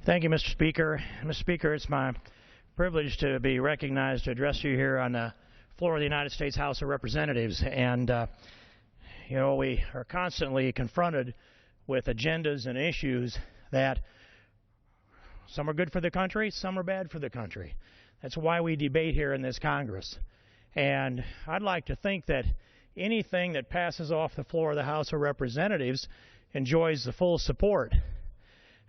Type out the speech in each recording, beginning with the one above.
Thank you, Mr. Speaker. Mr. Speaker, it's my privilege to be recognized to address you here on the floor of the United States House of Representatives. And, we are constantly confronted with agendas and issues that some are good for the country, some are bad for the country. That's why we debate here in this Congress. And I'd like to think that anything that passes off the floor of the House of Representatives enjoys the full support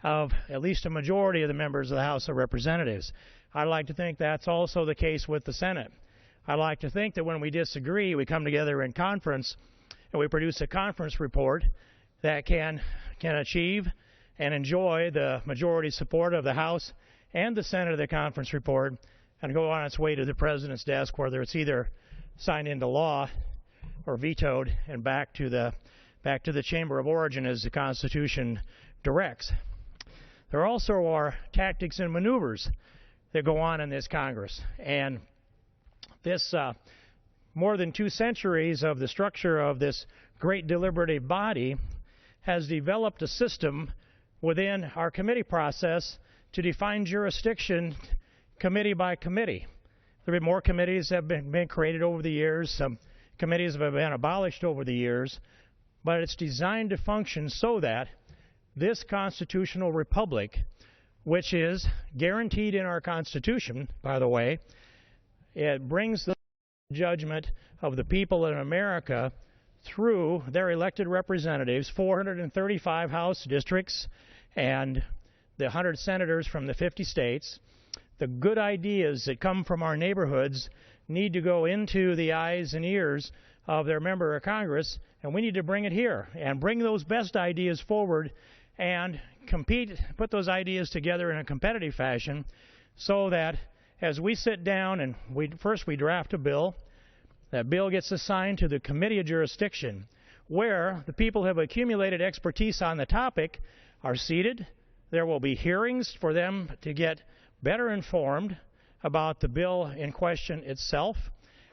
of at least a majority of the members of the House of Representatives. I'd like to think that's also the case with the Senate. I'd like to think that when we disagree, we come together in conference and we produce a conference report that can achieve and enjoy the majority support of the House and the Senate of the conference report and go on its way to the President's desk, whether it's either signed into law or vetoed and back to the Chamber of Origin as the Constitution directs. There also are tactics and maneuvers that go on in this Congress. And this more than 2 centuries of the structure of this great deliberative body has developed a system within our committee process to define jurisdiction committee by committee. There have been more committees that have been created over the years. Some committees have been abolished over the years. But it's designed to function so that this constitutional republic, which is guaranteed in our Constitution, by the way, it brings the judgment of the people in America through their elected representatives, 435 House districts and the 100 senators from the 50 states. The good ideas that come from our neighborhoods need to go into the eyes and ears of their member of Congress, and we need to bring it here and bring those best ideas forward and put those ideas together in a competitive fashion so that as we sit down and we draft a bill, that bill gets assigned to the Committee of Jurisdiction, where the people who have accumulated expertise on the topic are seated. There will be hearings for them to get better informed about the bill in question itself,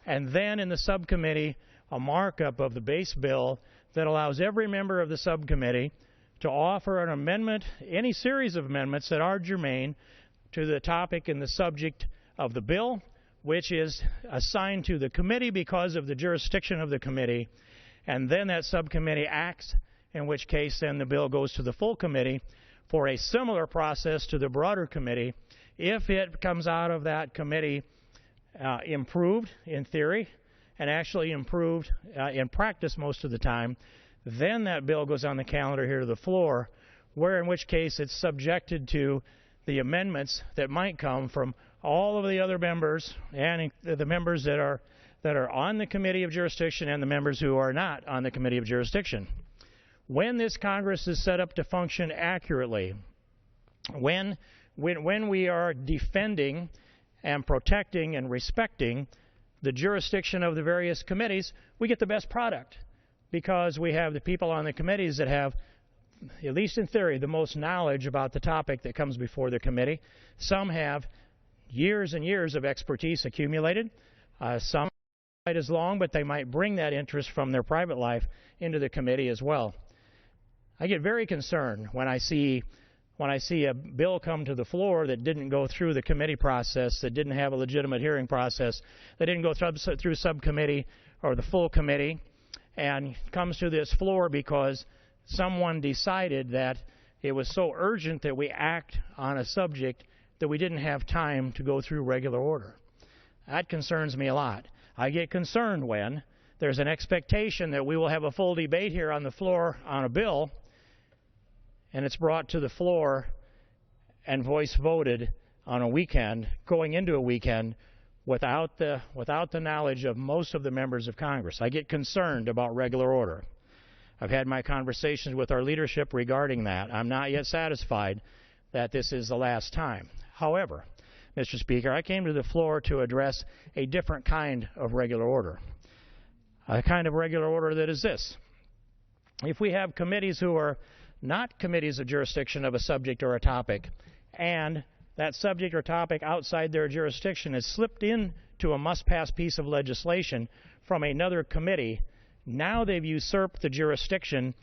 and then in the subcommittee, a markup of the base bill that allows every member of the subcommittee to offer an amendment, any series of amendments that are germane to the topic and the subject of the bill, which is assigned to the committee because of the jurisdiction of the committee, and then that subcommittee acts, in which case then the bill goes to the full committee for a similar process to the broader committee. If it comes out of that committee improved in theory and actually improved in practice most of the time, then that bill goes on the calendar here to the floor, in which case it's subjected to the amendments that might come from all of the other members and the members that are on the Committee of Jurisdiction and the members who are not on the Committee of Jurisdiction. When this Congress is set up to function accurately, when we are defending and protecting and respecting the jurisdiction of the various committees, we get the best product, because we have the people on the committees that have, at least in theory, the most knowledge about the topic that comes before the committee. Some have years and years of expertise accumulated. Some not as long, but they might bring that interest from their private life into the committee as well. I get very concerned when I see a bill come to the floor that didn't go through the committee process, that didn't have a legitimate hearing process, that didn't go through subcommittee or the full committee, and comes to this floor because someone decided that it was so urgent that we act on a subject that we didn't have time to go through regular order. That concerns me a lot. I get concerned when there's an expectation that we will have a full debate here on the floor on a bill, and it's brought to the floor and voice voted on a weekend, going into a weekend, without the knowledge of most of the members of Congress. I get concerned about regular order. I've had my conversations with our leadership regarding that. I'm not yet satisfied that this is the last time. However, Mr. Speaker, I came to the floor to address a different kind of regular order. A kind of regular order that is this. If we have committees who are not committees of jurisdiction of a subject or a topic, and that subject or topic outside their jurisdiction is slipped into a must-pass piece of legislation from another committee, now they've usurped the jurisdiction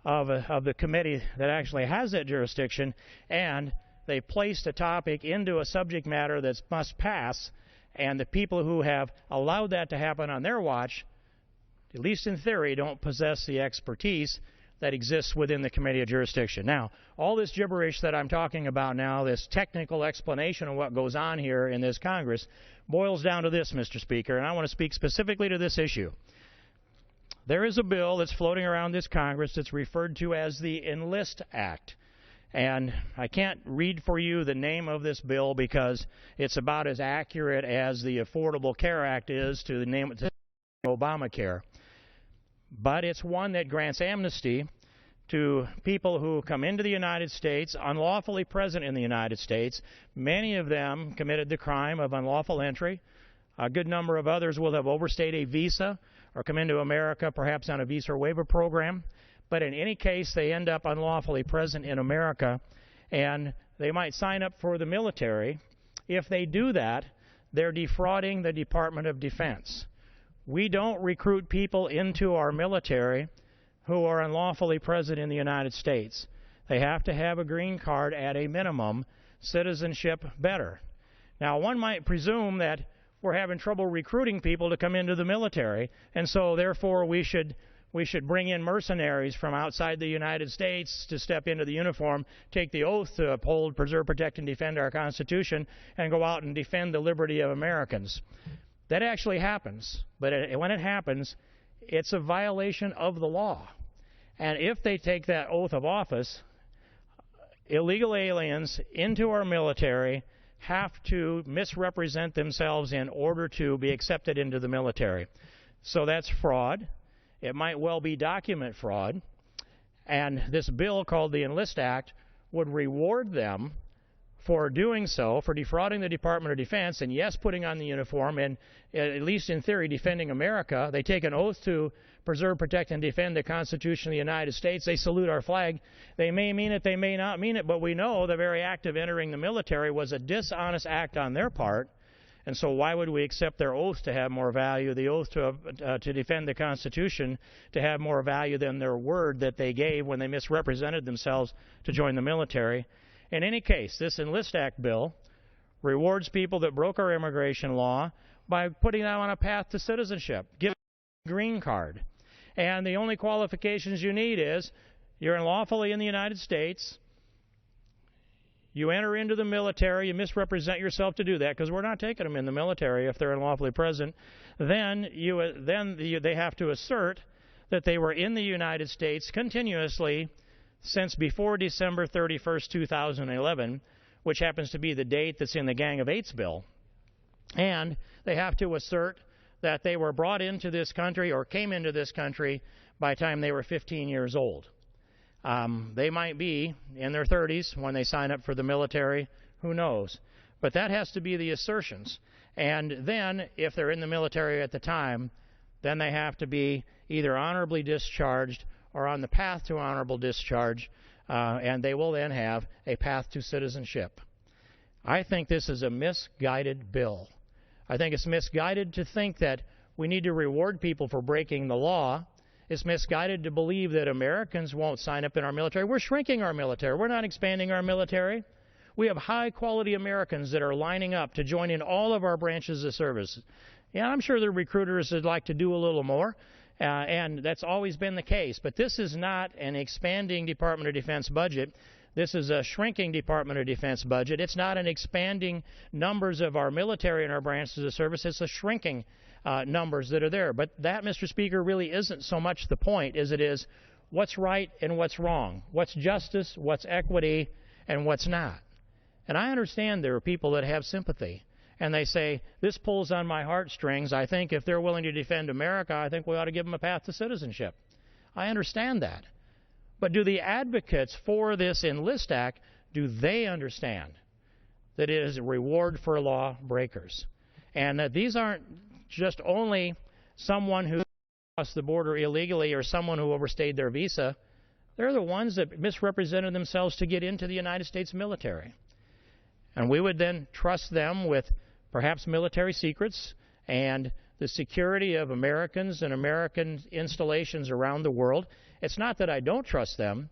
of the committee that actually has that jurisdiction, and they placed a topic into a subject matter that must pass, and the people who have allowed that to happen on their watch, at least in theory, don't possess the expertise that exists within the committee of jurisdiction. Now, all this gibberish that I'm talking about now, this technical explanation of what goes on here in this Congress, boils down to this, Mr. Speaker, and I want to speak specifically to this issue. There is a bill that's floating around this Congress that's referred to as the Enlist Act. And I can't read for you the name of this bill because it's about as accurate as the Affordable Care Act is to the name of Obamacare. But it's one that grants amnesty to people who come into the United States, unlawfully present in the United States. Many of them committed the crime of unlawful entry. A good number of others will have overstayed a visa or come into America perhaps on a visa waiver program. But in any case, they end up unlawfully present in America, and they might sign up for the military. If they do that, they're defrauding the Department of Defense. We don't recruit people into our military who are unlawfully present in the United States. They have to have a green card at a minimum, citizenship better. Now, one might presume that we're having trouble recruiting people to come into the military, and so therefore we should bring in mercenaries from outside the United States to step into the uniform, take the oath to uphold, preserve, protect, and defend our Constitution, and go out and defend the liberty of Americans. That actually happens, but when it happens, it's a violation of the law. And if they take that oath of office, illegal aliens into our military have to misrepresent themselves in order to be accepted into the military. So that's fraud. It might well be document fraud. And this bill called the Enlist Act would reward them for doing so, for defrauding the Department of Defense, and yes, putting on the uniform, and at least in theory, defending America. They take an oath to preserve, protect, and defend the Constitution of the United States. They salute our flag. They may mean it, they may not mean it, but we know the very act of entering the military was a dishonest act on their part, and so why would we accept their oath to have more value, the oath to defend the Constitution to have more value than their word that they gave when they misrepresented themselves to join the military? In any case, this Enlist Act bill rewards people that broke our immigration law by putting them on a path to citizenship, giving them a green card. And the only qualifications you need is you're unlawfully in the United States, you enter into the military, you misrepresent yourself to do that, because we're not taking them in the military if they're unlawfully present, then they have to assert that they were in the United States continuously since before December 31st, 2011, which happens to be the date that's in the Gang of Eights bill. And they have to assert that they were brought into this country or came into this country by the time they were 15 years old. They might be in their 30s when they sign up for the military. Who knows? But that has to be the assertions. And then, if they're in the military at the time, then they have to be either honorably discharged or on the path to honorable discharge, and they will then have a path to citizenship. I think this is a misguided bill. I think it's misguided to think that we need to reward people for breaking the law. It's misguided to believe that Americans won't sign up in our military. We're shrinking our military. We're not expanding our military. We have high-quality Americans that are lining up to join in all of our branches of service. Yeah, I'm sure the recruiters would like to do a little more, and that's always been the case. But this is not an expanding Department of Defense budget. This is a shrinking Department of Defense budget. It's not an expanding numbers of our military and our branches of service. It's a shrinking numbers that are there. But that, Mr. Speaker, really isn't so much the point as it is what's right and what's wrong, what's justice, what's equity, and what's not. And I understand there are people that have sympathy, and they say, this pulls on my heartstrings. I think if they're willing to defend America, I think we ought to give them a path to citizenship. I understand that. But do the advocates for this Enlist Act, do they understand that it is a reward for law breakers? And that these aren't just only someone who crossed the border illegally or someone who overstayed their visa. They're the ones that misrepresented themselves to get into the United States military. And we would then trust them with perhaps military secrets and the security of Americans and American installations around the world. It's not that I don't trust them.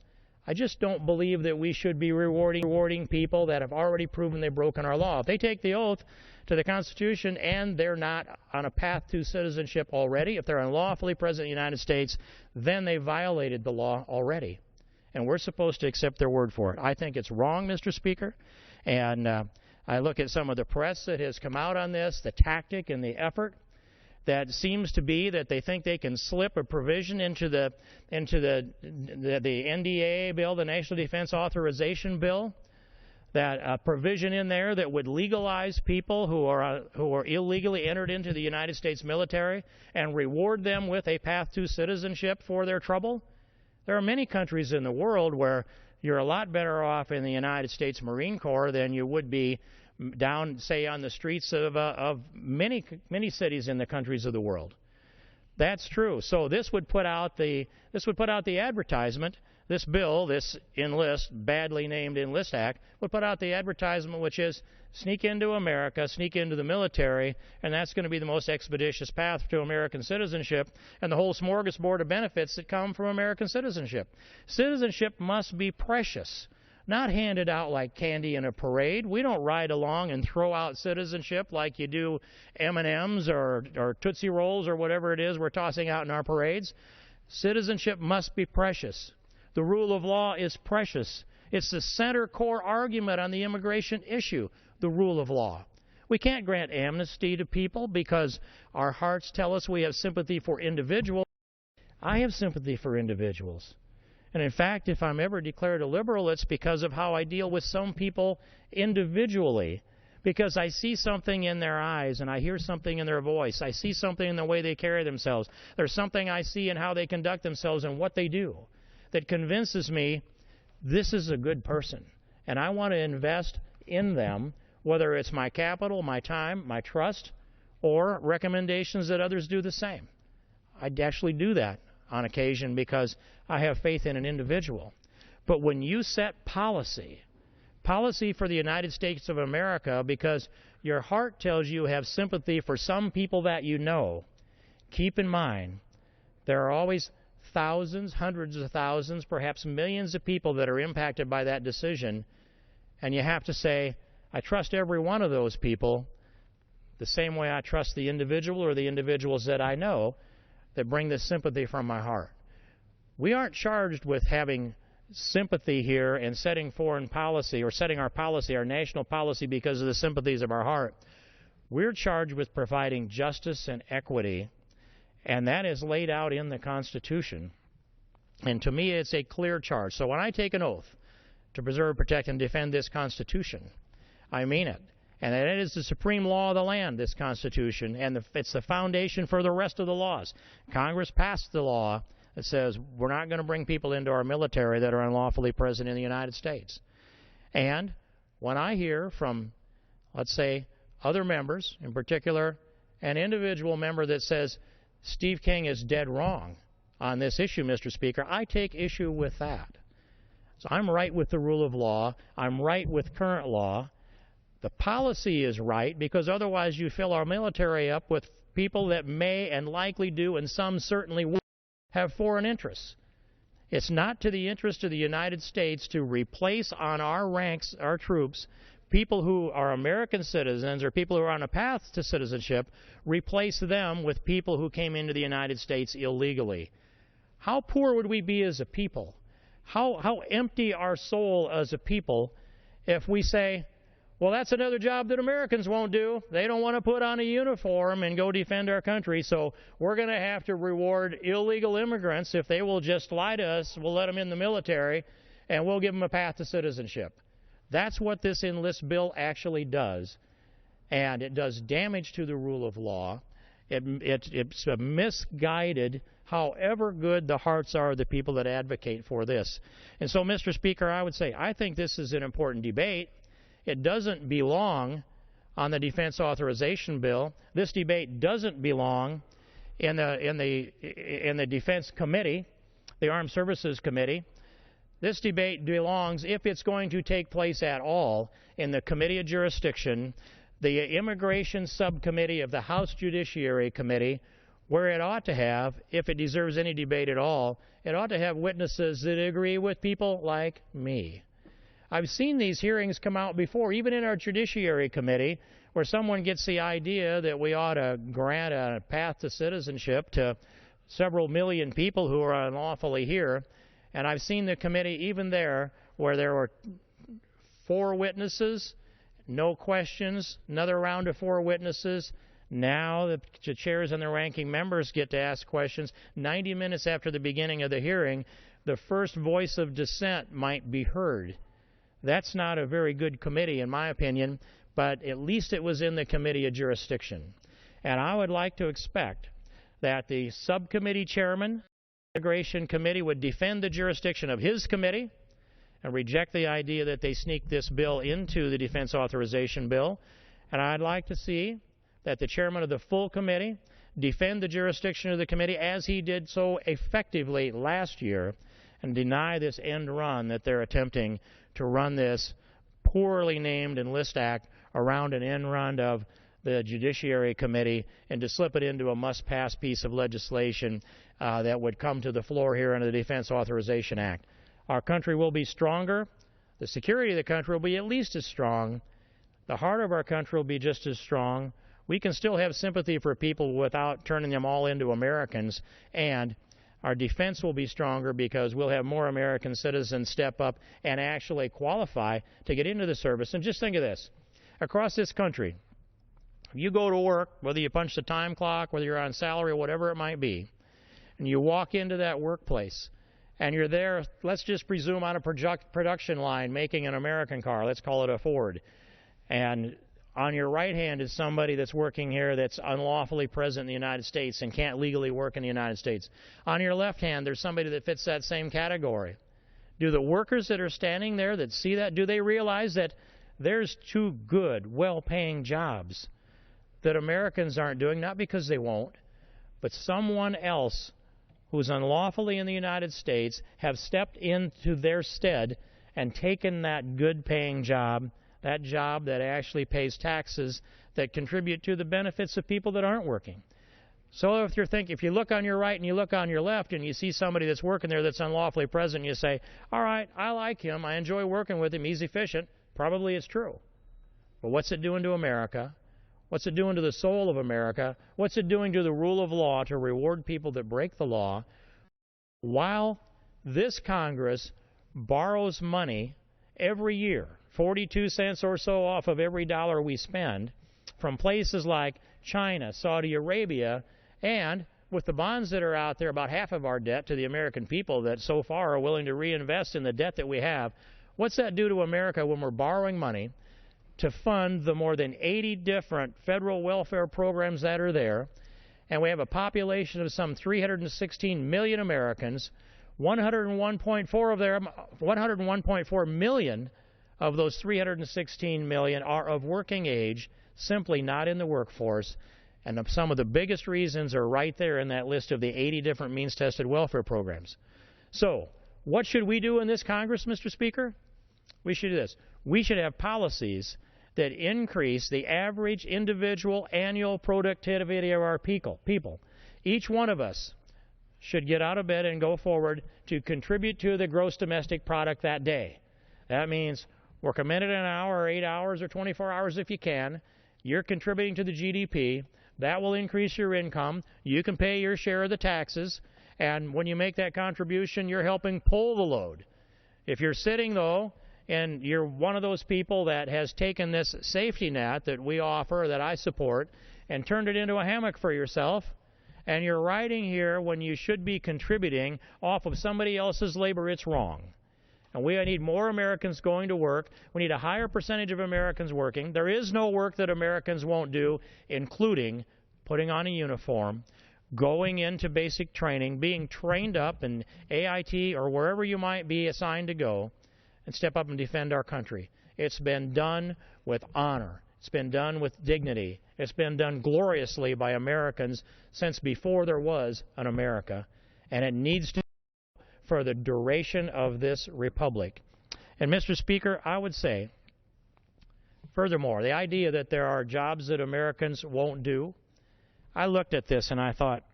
I just don't believe that we should be rewarding people that have already proven they've broken our law. If they take the oath to the Constitution and they're not on a path to citizenship already, if they're unlawfully present in the United States, then they violated the law already. And we're supposed to accept their word for it. I think it's wrong, Mr. Speaker. And I look at some of the press that has come out on this, the tactic and the effort that seems to be that they think they can slip a provision into the NDAA bill, the National Defense Authorization Bill, that a provision in there that would legalize people who are illegally entered into the United States military and reward them with a path to citizenship for their trouble. There are many countries in the world where you're a lot better off in the United States Marine Corps than you would be down, say, on the streets of many cities in the countries of the world. That's true. So this would put out the advertisement. This bill, this enlist, badly named Enlist Act, would put out the advertisement, which is sneak into America, sneak into the military, and that's going to be the most expeditious path to American citizenship and the whole smorgasbord of benefits that come from American citizenship. Citizenship must be precious, not handed out like candy in a parade. We don't ride along and throw out citizenship like you do M&Ms or Tootsie Rolls or whatever it is we're tossing out in our parades. Citizenship must be precious. The rule of law is precious. It's the center core argument on the immigration issue, the rule of law. We can't grant amnesty to people because our hearts tell us we have sympathy for individuals. I have sympathy for individuals. And in fact, if I'm ever declared a liberal, it's because of how I deal with some people individually. Because I see something in their eyes and I hear something in their voice. I see something in the way they carry themselves. There's something I see in how they conduct themselves and what they do that convinces me this is a good person. And I want to invest in them, whether it's my capital, my time, my trust, or recommendations that others do the same. I'd actually do that on occasion because I have faith in an individual. But when you set policy for the United States of America because your heart tells you have sympathy for some people that you know, keep in mind there are always thousands, hundreds of thousands, perhaps millions of people that are impacted by that decision, and you have to say, I trust every one of those people the same way I trust the individual or the individuals that I know that bring this sympathy from my heart. We aren't charged with having sympathy here and setting foreign policy or setting our policy, our national policy, because of the sympathies of our heart. We're charged with providing justice and equity, and that is laid out in the Constitution. And to me, it's a clear charge. So when I take an oath to preserve, protect, and defend this Constitution, I mean it. And it is the supreme law of the land, this Constitution, and it's the foundation for the rest of the laws. Congress passed the law that says we're not going to bring people into our military that are unlawfully present in the United States. And when I hear from, let's say, other members, in particular an individual member that says Steve King is dead wrong on this issue, Mr. Speaker, I take issue with that. So I'm right with the rule of law. I'm right with current law. The policy is right because otherwise you fill our military up with people that may and likely do, and some certainly will, have foreign interests. It's not to the interest of the United States to replace on our ranks, our troops, people who are American citizens or people who are on a path to citizenship, replace them with people who came into the United States illegally. How poor would we be as a people? How empty our soul as a people if we say, well, that's another job that Americans won't do. They don't want to put on a uniform and go defend our country, so we're going to have to reward illegal immigrants. If they will just lie to us, we'll let them in the military, and we'll give them a path to citizenship. That's what this enlist bill actually does, and it does damage to the rule of law. It's a misguided, however good the hearts are of the people that advocate for this. And so, Mr. Speaker, I would say I think this is an important debate. It doesn't belong on the Defense Authorization Bill. This debate doesn't belong in the Defense Committee, the Armed Services Committee. This debate belongs, if it's going to take place at all, in the Committee of Jurisdiction, the Immigration Subcommittee of the House Judiciary Committee, where it ought to have, if it deserves any debate at all, it ought to have witnesses that agree with people like me. I've seen these hearings come out before, even in our Judiciary Committee, where someone gets the idea that we ought to grant a path to citizenship to several million people who are unlawfully here. And I've seen the committee even there where there were 4 witnesses, no questions, another round of 4 witnesses. Now the chairs and the ranking members get to ask questions. 90 minutes after the beginning of the hearing, the first voice of dissent might be heard. That's not a very good committee, in my opinion, but at least it was in the committee of jurisdiction. And I would like to expect that the subcommittee chairman, the Immigration Committee, would defend the jurisdiction of his committee and reject the idea that they sneak this bill into the Defense Authorization Bill. And I'd like to see that the chairman of the full committee defend the jurisdiction of the committee as he did so effectively last year and deny this end run that they're attempting to run this poorly named Enlist Act around an end run of the Judiciary Committee and to slip it into a must-pass piece of legislation that would come to the floor here under the Defense Authorization Act. Our country will be stronger. The security of the country will be at least as strong. The heart of our country will be just as strong. We can still have sympathy for people without turning them all into Americans, and our defense will be stronger because we'll have more American citizens step up and actually qualify to get into the service. And just think of this. Across this country, if you go to work, whether you punch the time clock, whether you're on salary or whatever it might be, and you walk into that workplace, and you're there, let's just presume on a production line making an American car, let's call it a Ford, and on your right hand is somebody that's working here that's unlawfully present in the United States and can't legally work in the United States. On your left hand, there's somebody that fits that same category. Do the workers that are standing there that see that, do they realize that there's 2 good, well-paying jobs that Americans aren't doing, not because they won't, but someone else who's unlawfully in the United States have stepped into their stead and taken that good-paying job, that job that actually pays taxes that contribute to the benefits of people that aren't working. So if you look on your right and you look on your left and you see somebody that's working there that's unlawfully present, and you say, all right, I like him, I enjoy working with him, he's efficient, probably it's true. But what's it doing to America? What's it doing to the soul of America? What's it doing to the rule of law to reward people that break the law while this Congress borrows money every year, 42 cents or so off of every dollar we spend, from places like China, Saudi Arabia, and with the bonds that are out there, about half of our debt to the American people that so far are willing to reinvest in the debt that we have. What's that do to America when we're borrowing money to fund the more than 80 different federal welfare programs that are there, and we have a population of some 316 million Americans, 101.4 million of those 316 million are of working age, simply not in the workforce, and some of the biggest reasons are right there in that list of the 80 different means-tested welfare programs. So, what should we do in this Congress, Mr. Speaker? We should do this. We should have policies that increase the average individual annual productivity of our people. Each one of us should get out of bed and go forward to contribute to the gross domestic product that day. That means work a minute an hour or 8 hours or 24 hours if you can. You're contributing to the GDP. That will increase your income. You can pay your share of the taxes. And when you make that contribution, you're helping pull the load. If you're sitting, though, and you're one of those people that has taken this safety net that we offer, that I support, and turned it into a hammock for yourself, and you're riding here when you should be contributing off of somebody else's labor, it's wrong. And we need more Americans going to work. We need a higher percentage of Americans working. There is no work that Americans won't do, including putting on a uniform, going into basic training, being trained up in AIT or wherever you might be assigned to go, and step up and defend our country. It's been done with honor. It's been done with dignity. It's been done gloriously by Americans since before there was an America. And it needs to be for the duration of this republic. And, Mr. Speaker, I would say, furthermore, the idea that there are jobs that Americans won't do, I looked at this and I thought,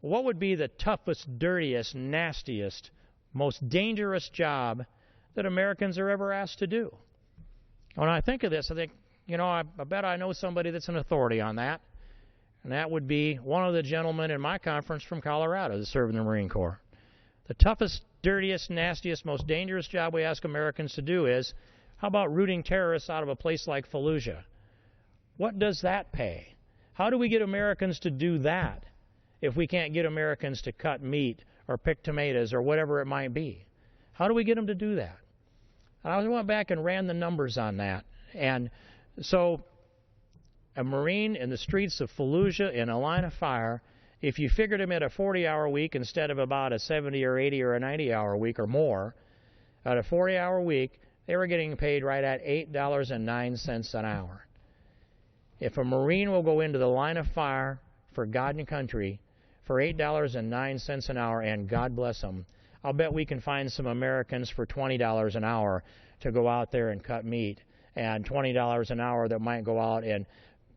what would be the toughest, dirtiest, nastiest, most dangerous job that Americans are ever asked to do? When I think of this, I think, I bet I know somebody that's an authority on that, and that would be one of the gentlemen in my conference from Colorado that served in the Marine Corps. The toughest, dirtiest, nastiest, most dangerous job we ask Americans to do is, how about rooting terrorists out of a place like Fallujah? What does that pay? How do we get Americans to do that if we can't get Americans to cut meat or pick tomatoes or whatever it might be? How do we get them to do that? I went back and ran the numbers on that. And so a Marine in the streets of Fallujah in a line of fire, if you figured him at a 40-hour week instead of about a 70 or 80 or a 90-hour week or more, at a 40-hour week, they were getting paid right at $8.09 an hour. If a Marine will go into the line of fire for God and country for $8.09 an hour, and God bless them, I'll bet we can find some Americans for $20 an hour to go out there and cut meat, and $20 an hour that might go out and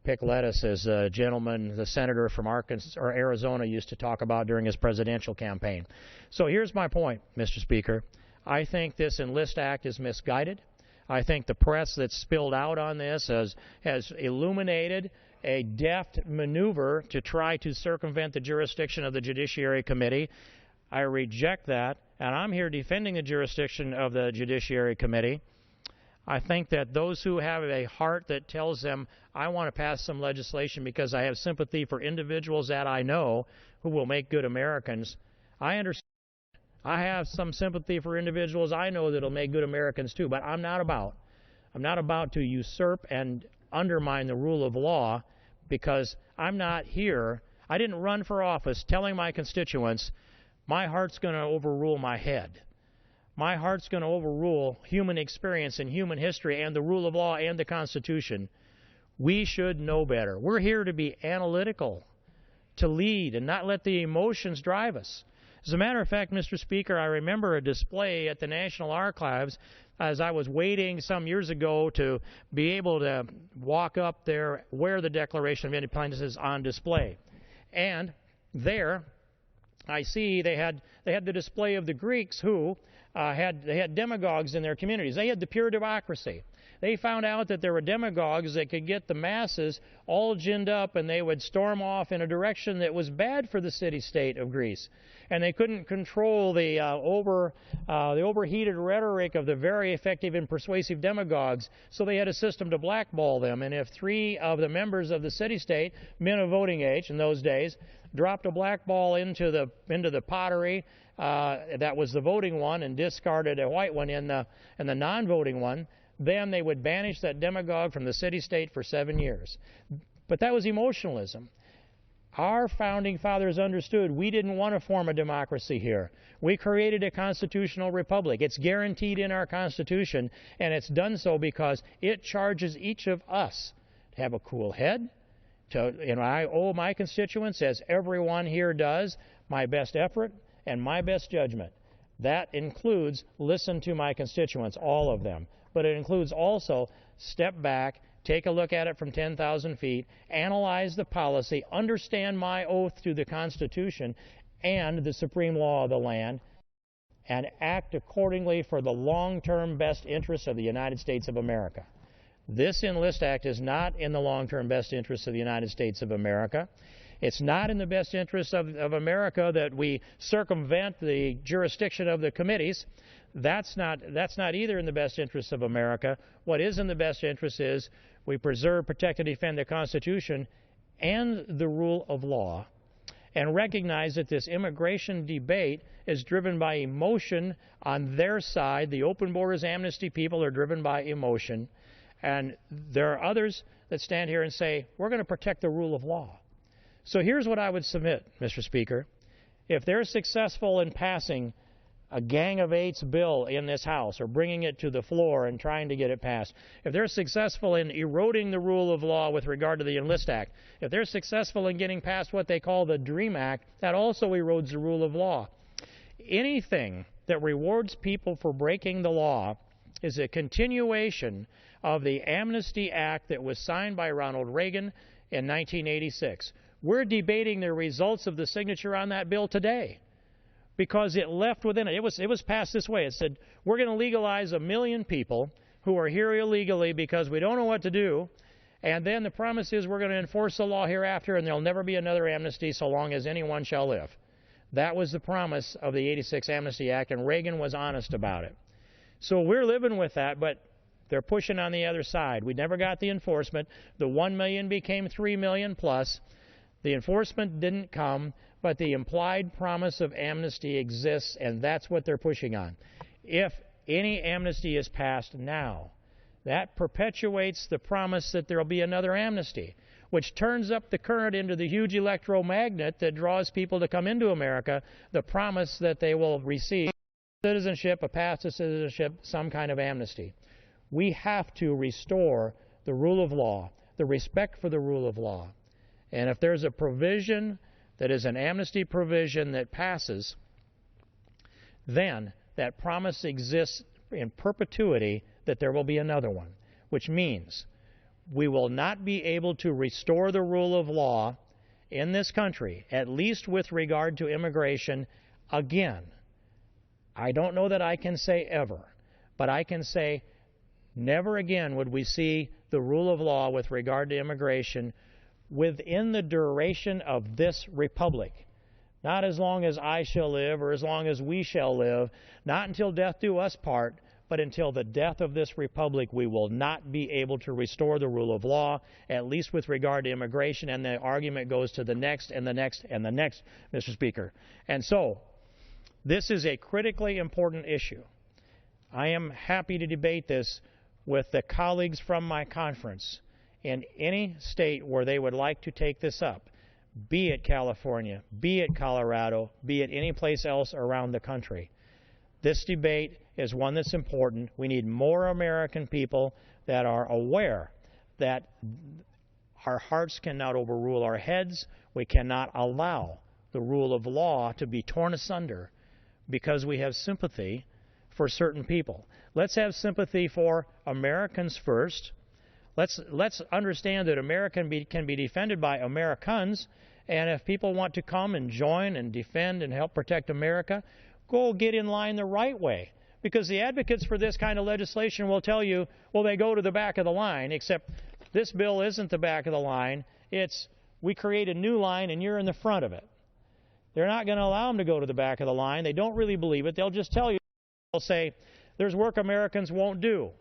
pick lettuce, as the gentleman, the senator from Arkansas or Arizona, used to talk about during his presidential campaign. So here's my point, Mr. Speaker. I think this Enlist Act is misguided. I think the press that's spilled out on this has illuminated a deft maneuver to try to circumvent the jurisdiction of the Judiciary Committee. I reject that, and I'm here defending the jurisdiction of the Judiciary Committee. I think that those who have a heart that tells them, I want to pass some legislation because I have sympathy for individuals that I know who will make good Americans, I understand. I have some sympathy for individuals I know that will make good Americans too, but I'm not about to usurp and undermine the rule of law, because I'm not here. I didn't run for office telling my constituents, my heart's going to overrule my head. My heart's going to overrule human experience and human history and the rule of law and the Constitution. We should know better. We're here to be analytical, to lead, and not let the emotions drive us. As a matter of fact, Mr. Speaker, I remember a display at the National Archives as I was waiting some years ago to be able to walk up there where the Declaration of Independence is on display. And there I see they had the display of the Greeks who had demagogues in their communities. They had the pure democracy. They found out that there were demagogues that could get the masses all ginned up, and they would storm off in a direction that was bad for the city-state of Greece. And they couldn't control the overheated rhetoric of the very effective and persuasive demagogues, so they had a system to blackball them. And if 3 of the members of the city-state, men of voting age in those days, dropped a black ball into the pottery, that was the voting one, and discarded a white one in the non-voting one, then they would banish that demagogue from the city-state for 7 years. But that was emotionalism. Our founding fathers understood we didn't want to form a democracy here. We created a constitutional republic. It's guaranteed in our Constitution, and it's done so because it charges each of us to have a cool head. I owe my constituents, as everyone here does, my best effort and my best judgment. That includes listen to my constituents, all of them. But it includes also step back, take a look at it from 10,000 feet, analyze the policy, understand my oath to the Constitution and the supreme law of the land, and act accordingly for the long-term best interests of the United States of America. This Enlist Act is not in the long-term best interests of the United States of America. It's not in the best interests of America that we circumvent the jurisdiction of the committees. That's not either in the best interests of America. What is in the best interest is we preserve, protect, and defend the Constitution and the rule of law, and recognize that this immigration debate is driven by emotion on their side. The open borders amnesty people are driven by emotion. And there are others that stand here and say, we're going to protect the rule of law. So here's what I would submit, Mr. Speaker. If they're successful in passing a Gang of Eights bill in this House, or bringing it to the floor and trying to get it passed, if they're successful in eroding the rule of law with regard to the Enlist Act, if they're successful in getting past what they call the DREAM Act, that also erodes the rule of law. Anything that rewards people for breaking the law is a continuation of the Amnesty Act that was signed by Ronald Reagan in 1986. We're debating the results of the signature on that bill today because it left within it. It was passed this way. It said, we're going to legalize 1 million people who are here illegally because we don't know what to do. And then the promise is we're going to enforce the law hereafter, and there'll never be another amnesty so long as anyone shall live. That was the promise of the '86 Amnesty Act, and Reagan was honest about it. So we're living with that, but they're pushing on the other side. We never got the enforcement. The 1 million became 3 million plus. The enforcement didn't come, but the implied promise of amnesty exists, and that's what they're pushing on. If any amnesty is passed now, that perpetuates the promise that there will be another amnesty, which turns up the current into the huge electromagnet that draws people to come into America, the promise that they will receive citizenship, a path to citizenship, some kind of amnesty. We have to restore the rule of law, the respect for the rule of law. And if there's a provision that is an amnesty provision that passes, then that promise exists in perpetuity that there will be another one, which means we will not be able to restore the rule of law in this country, at least with regard to immigration, again. I don't know that I can say ever, but I can say never again would we see the rule of law with regard to immigration within the duration of this republic. Not as long as I shall live or as long as we shall live, not until death do us part, but until the death of this republic, we will not be able to restore the rule of law, at least with regard to immigration, and the argument goes to the next and the next and the next, Mr. Speaker. And so, this is a critically important issue. I am happy to debate this with the colleagues from my conference in any state where they would like to take this up, be it California, be it Colorado, be it any place else around the country. This debate is one that's important. We need more American people that are aware that our hearts cannot overrule our heads. We cannot allow the rule of law to be torn asunder because we have sympathy for certain people. Let's have sympathy for Americans first. Let's understand that America can be defended by Americans, and if people want to come and join and defend and help protect America, go get in line the right way. Because the advocates for this kind of legislation will tell you, well, they go to the back of the line, except this bill isn't the back of the line. It's we create a new line and you're in the front of it. They're not going to allow them to go to the back of the line. They don't really believe it. They'll just tell you, they'll say, there's work Americans won't do.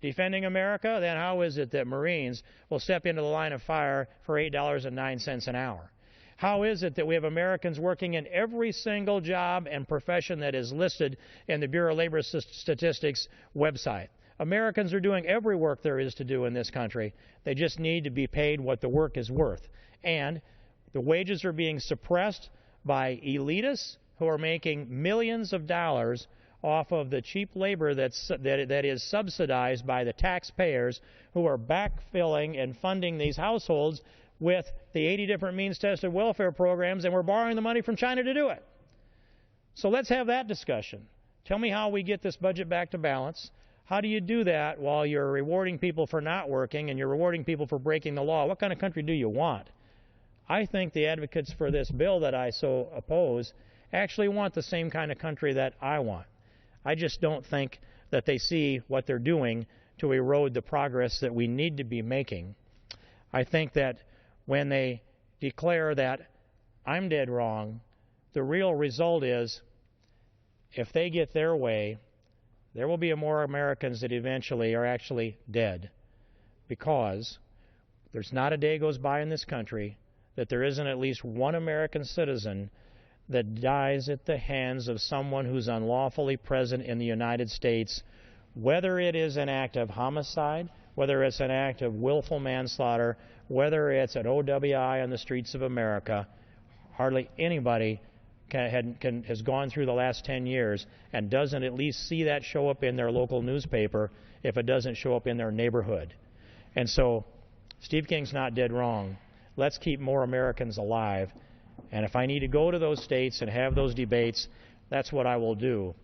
Defending America, then how is it that Marines will step into the line of fire for $8.09 an hour? How is it that we have Americans working in every single job and profession that is listed in the Bureau of Labor Statistics website? Americans are doing every work there is to do in this country. They just need to be paid what the work is worth. And the wages are being suppressed by elitists who are making millions of dollars off of the cheap labor that is subsidized by the taxpayers who are backfilling and funding these households with the 80 different means-tested welfare programs, and we're borrowing the money from China to do it. So let's have that discussion. Tell me how we get this budget back to balance. How do you do that while you're rewarding people for not working and you're rewarding people for breaking the law? What kind of country do you want? I think the advocates for this bill that I so oppose actually want the same kind of country that I want. I just don't think that they see what they're doing to erode the progress that we need to be making. I think that when they declare that I'm dead wrong, the real result is if they get their way, there will be more Americans that eventually are actually dead, because there's not a day goes by in this country that there isn't at least one American citizen that dies at the hands of someone who's unlawfully present in the United States, whether it is an act of homicide, whether it's an act of willful manslaughter, whether it's an OWI on the streets of America. Hardly anybody has gone through the last 10 years and doesn't at least see that show up in their local newspaper if it doesn't show up in their neighborhood. And so Steve King's not dead wrong. Let's keep more Americans alive. And if I need to go to those states and have those debates, that's what I will do.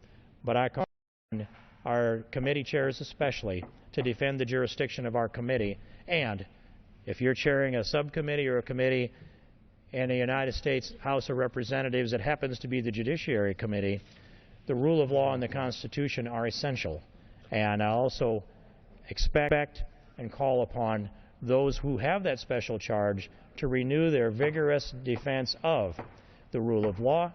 But I call on our committee chairs especially to defend the jurisdiction of our committee. And if you're chairing a subcommittee or a committee in the United States House of Representatives that happens to be the Judiciary Committee, the rule of law and the Constitution are essential. And I also expect and call upon those who have that special charge to renew their vigorous defense of the rule of law,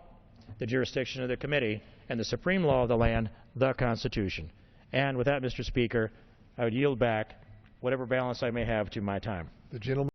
the jurisdiction of the committee, and the supreme law of the land, the Constitution. And with that, Mr. Speaker, I would yield back whatever balance I may have to my time. The gentleman